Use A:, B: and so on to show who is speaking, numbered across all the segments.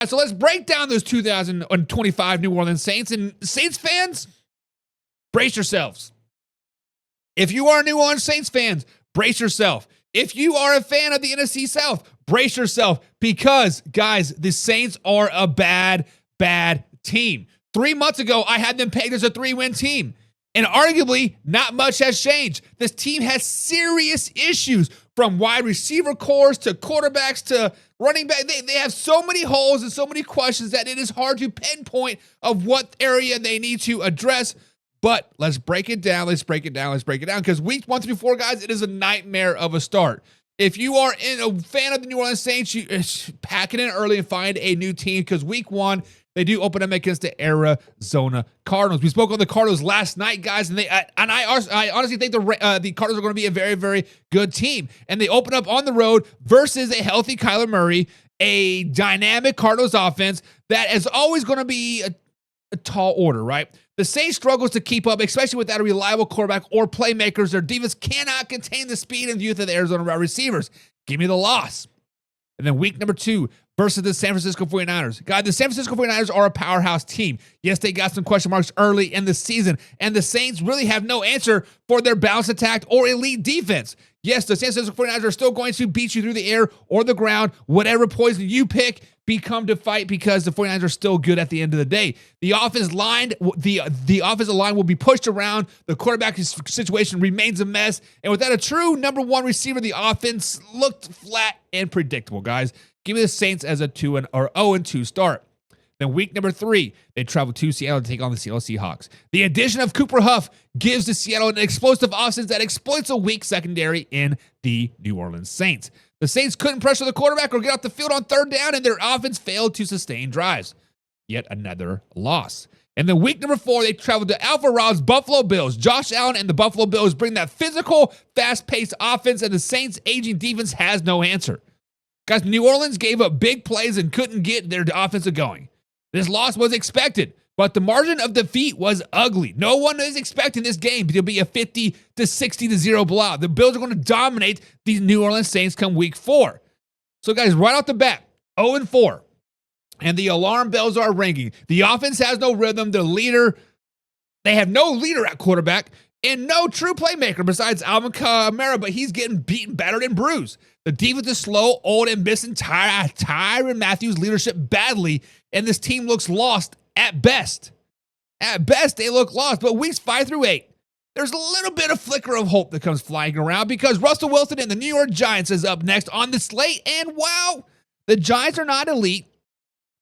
A: So let's break down those 2025 New Orleans Saints. And Saints fans, brace yourselves. If you are a New Orleans Saints fans, brace yourself. If you are a fan of the NFC South, brace yourself. Because, guys, the Saints are a bad, bad team. 3 months ago, I had them pegged as a 3-win team. And arguably, not much has changed. This team has serious issues, from wide receiver cores to quarterbacks to running back. They have so many holes and so many questions that it is hard to pinpoint of what area they need to address. But let's break it down. Because week 1 through 4, guys, it is a nightmare of a start. If you are a fan of the New Orleans Saints, you pack it in early and find a new team, because week 1, they do open up against the Arizona Cardinals. We spoke on the Cardinals last night, guys, and I honestly think the Cardinals are going to be a very, very good team. And they open up on the road versus a healthy Kyler Murray, a dynamic Cardinals offense that is always going to be a tall order, right? The Saints struggles to keep up, especially without a reliable quarterback or playmakers. Their defense cannot contain the speed and youth of the Arizona wide receivers. Give me the loss. And then week number 2 versus the San Francisco 49ers. Guys, the San Francisco 49ers are a powerhouse team. Yes, they got some question marks early in the season, and the Saints really have no answer for their balanced attack or elite defense. Yes, the San Francisco 49ers are still going to beat you through the air or the ground. Whatever poison you pick, become to fight, because the 49ers are still good at the end of the day. The offensive line will be pushed around. The quarterback situation remains a mess. And without a true number 1 receiver, the offense looked flat and predictable, guys. Give me the Saints as a 0-2 start. Then week number 3, they travel to Seattle to take on the Seattle Seahawks. The addition of Cooper Huff gives the Seattle an explosive offense that exploits a weak secondary in the New Orleans Saints. The Saints couldn't pressure the quarterback or get off the field on third down, and their offense failed to sustain drives. Yet another loss. And then week number 4, they traveled to Alpha Rob's Buffalo Bills. Josh Allen and the Buffalo Bills bring that physical, fast-paced offense, and the Saints' aging defense has no answer. Guys, New Orleans gave up big plays and couldn't get their offensive going. This loss was expected, but the margin of defeat was ugly. No one is expecting this game to be a 50-60-0 blowout. The Bills are going to dominate these New Orleans Saints come week 4. So, guys, right off the bat, 0-4. And the alarm bells are ringing. The offense has no rhythm. They have no leader at quarterback and no true playmaker besides Alvin Kamara, but he's getting beaten, battered, and bruised. The defense is slow, old, and missing Tyrann Mathieu's leadership badly, and this team looks lost at best. At best, they look lost, but weeks 5 through 8, there's a little bit of flicker of hope that comes flying around, because Russell Wilson and the New York Giants is up next on the slate, and wow, the Giants are not elite.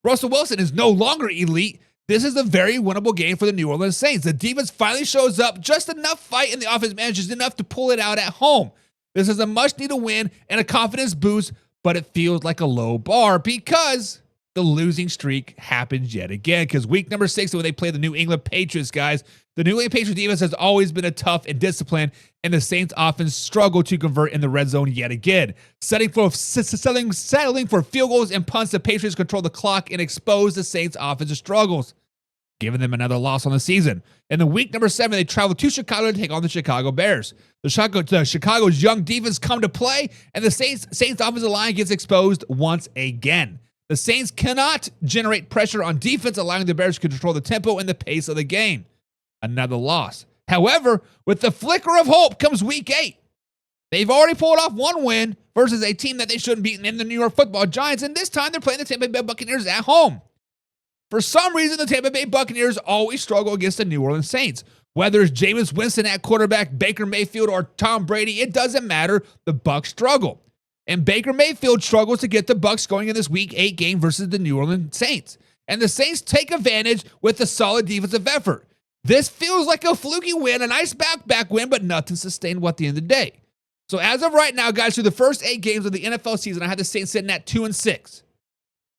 A: Russell Wilson is no longer elite. This is a very winnable game for the New Orleans Saints. The defense finally shows up, just enough fight, and the offense manages enough to pull it out at home. This is a much-needed win and a confidence boost, but it feels like a low bar because the losing streak happens yet again. Because week number 6, when they play the New England Patriots, guys, the New England Patriots defense has always been a tough and disciplined, and the Saints offense struggled to convert in the red zone yet again. Settling for field goals and punts, the Patriots control the clock and expose the Saints' offensive struggles, giving them another loss on the season. In the week number 7, they travel to Chicago to take on the Chicago Bears. Chicago's young defense come to play, and the Saints offensive line gets exposed once again. The Saints cannot generate pressure on defense, allowing the Bears to control the tempo and the pace of the game. Another loss. However, with the flicker of hope comes week 8. They've already pulled off one win versus a team that they shouldn't beat in the New York Football Giants, and this time they're playing the Tampa Bay Buccaneers at home. For some reason, the Tampa Bay Buccaneers always struggle against the New Orleans Saints. Whether it's Jameis Winston at quarterback, Baker Mayfield, or Tom Brady, it doesn't matter. The Bucs struggle. And Baker Mayfield struggles to get the Bucs going in this Week 8 game versus the New Orleans Saints. And the Saints take advantage with a solid defensive effort. This feels like a fluky win, a nice back win, but nothing sustainable at the end of the day. So as of right now, guys, through the first 8 games of the NFL season, I had the Saints sitting at 2-6.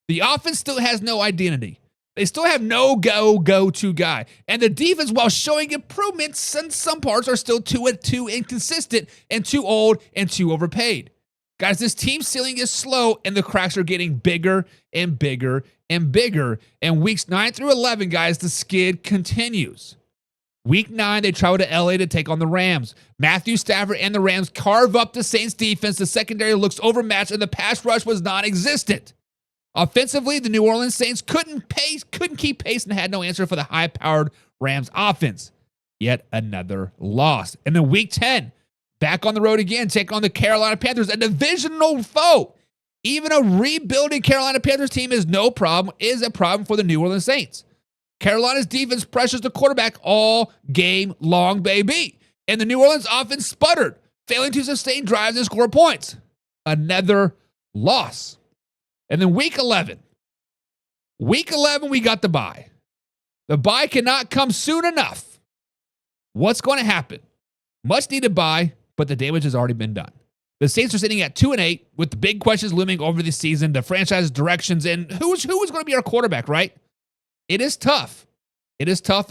A: The offense still has no identity. They still have no go-to guy. And the defense, while showing improvements in some parts, are still too inconsistent and too old and too overpaid. Guys, this team ceiling is slow, and the cracks are getting bigger and bigger and bigger. And weeks 9 through 11, guys, the skid continues. Week 9, they travel to LA to take on the Rams. Matthew Stafford and the Rams carve up the Saints defense. The secondary looks overmatched, and the pass rush was non-existent. Offensively, the New Orleans Saints couldn't keep pace and had no answer for the high-powered Rams offense. Yet another loss. And then week 10, back on the road again, taking on the Carolina Panthers, a divisional foe. Even a rebuilding Carolina Panthers team is a problem for the New Orleans Saints. Carolina's defense pressures the quarterback all game long, baby. And the New Orleans offense sputtered, failing to sustain drives and score points. Another loss. And then week 11. Week 11, we got the bye. The bye cannot come soon enough. What's going to happen? Much needed bye, but the damage has already been done. The Saints are sitting at 2-8 with the big questions looming over the season, the franchise directions, and who is going to be our quarterback, right? It is tough. It is tough.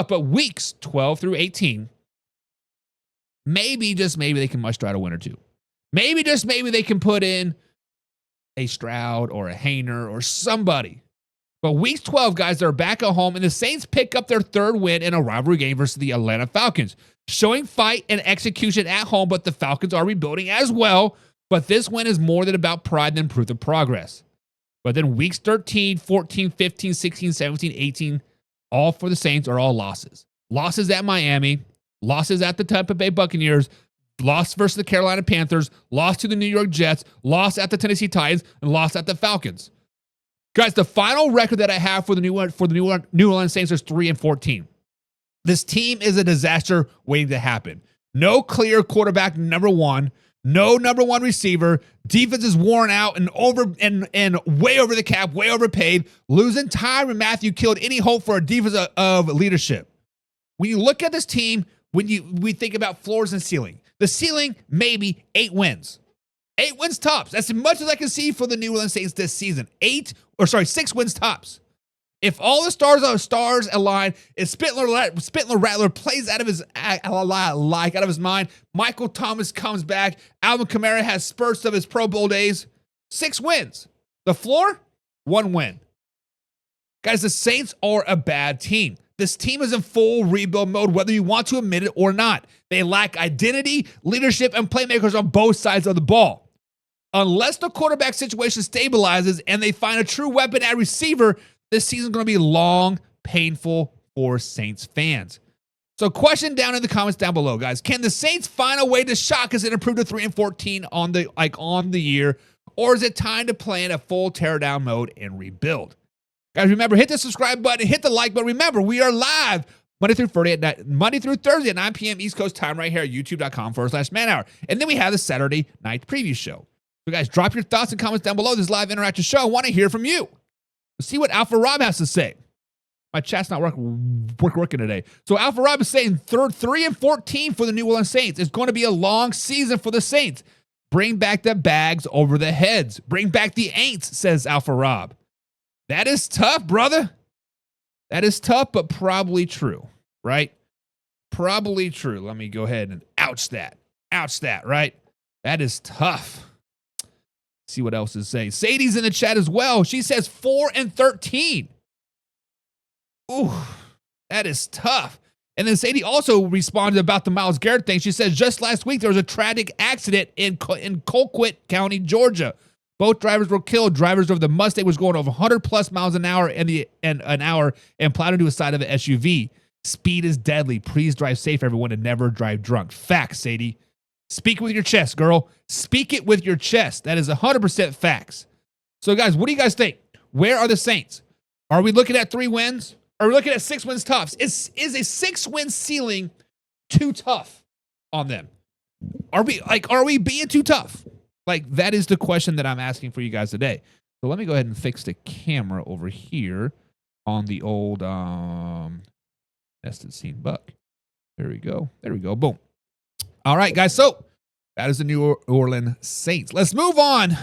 A: But weeks 12 through 18, maybe, just maybe, they can muster out a win or two. Maybe, just maybe, they can put in a Stroud or a Hainer or somebody. But week 12, guys, they're back at home, and the Saints pick up their third win in a rivalry game versus the Atlanta Falcons. Showing fight and execution at home, but the Falcons are rebuilding as well. But this win is more than about pride than proof of progress. But then weeks 13, 14, 15, 16, 17, 18, all for the Saints are all losses. Losses at Miami, losses at the Tampa Bay Buccaneers, loss versus the Carolina Panthers, loss to the New York Jets, loss at the Tennessee Titans, and loss at the Falcons. Guys, the final record that I have for the New Orleans Saints is 3-14. This team is a disaster waiting to happen. No clear quarterback number one, no number one receiver. Defense is worn out and way over the cap, way overpaid. Losing Tyrann Mathieu killed any hope for a defense of leadership. When you look at this team, we think about floors and ceiling. The ceiling, maybe 8 wins. 8 wins tops. That's as much as I can see for the New Orleans Saints this season. 6 wins tops. If all the stars align, if Spencer Rattler plays out of his mind, Michael Thomas comes back, Alvin Kamara has spurts of his Pro Bowl days, 6 wins. The floor, 1 win. Guys, the Saints are a bad team. This team is in full rebuild mode, whether you want to admit it or not. They lack identity, leadership, and playmakers on both sides of the ball. Unless the quarterback situation stabilizes and they find a true weapon at receiver, this season's going to be long, painful for Saints fans. So question down in the comments down below, guys. Can the Saints find a way to shock us and improve to 3-14 on the year? Or is it time to plan a full teardown mode and rebuild? Guys, remember, hit the subscribe button, hit the like button. Remember, we are live Monday through Thursday at 9 p.m. East Coast time right here at youtube.com/manhour. And then we have the Saturday night preview show. So guys, drop your thoughts and comments down below this live interactive show. I want to hear from you. Let's see what Alpha Rob has to say. My chat's not working today. So Alpha Rob is saying 3-14 for the New Orleans Saints. It's going to be a long season for the Saints. Bring back the bags over the heads. Bring back the ain'ts, says Alpha Rob. That is tough, brother. That is tough, but probably true, right? Probably true. Let me go ahead and ouch that, right? That is tough. See what else is saying. Sadie's in the chat as well. She says 4-13. Ooh, that is tough. And then Sadie also responded about the Myles Garrett thing. She says just last week there was a tragic accident in Colquitt County, Georgia. Both drivers were killed. Drivers of the Mustang was going over 100 plus miles an hour and plowed into the side of an SUV. Speed is deadly. Please drive safe, everyone, and never drive drunk. Facts, Sadie. Speak with your chest, girl. Speak it with your chest. That is 100% facts. So, guys, what do you guys think? Where are the Saints? Are we looking at 3 wins? Are we looking at 6 wins tops? Is a 6-win ceiling too tough on them? Are we being too tough? That is the question that I'm asking for you guys today. So let me go ahead and fix the camera over here on the old nested scene buck. There we go. Boom. All right, guys. So that is the New Orleans Saints. Let's move on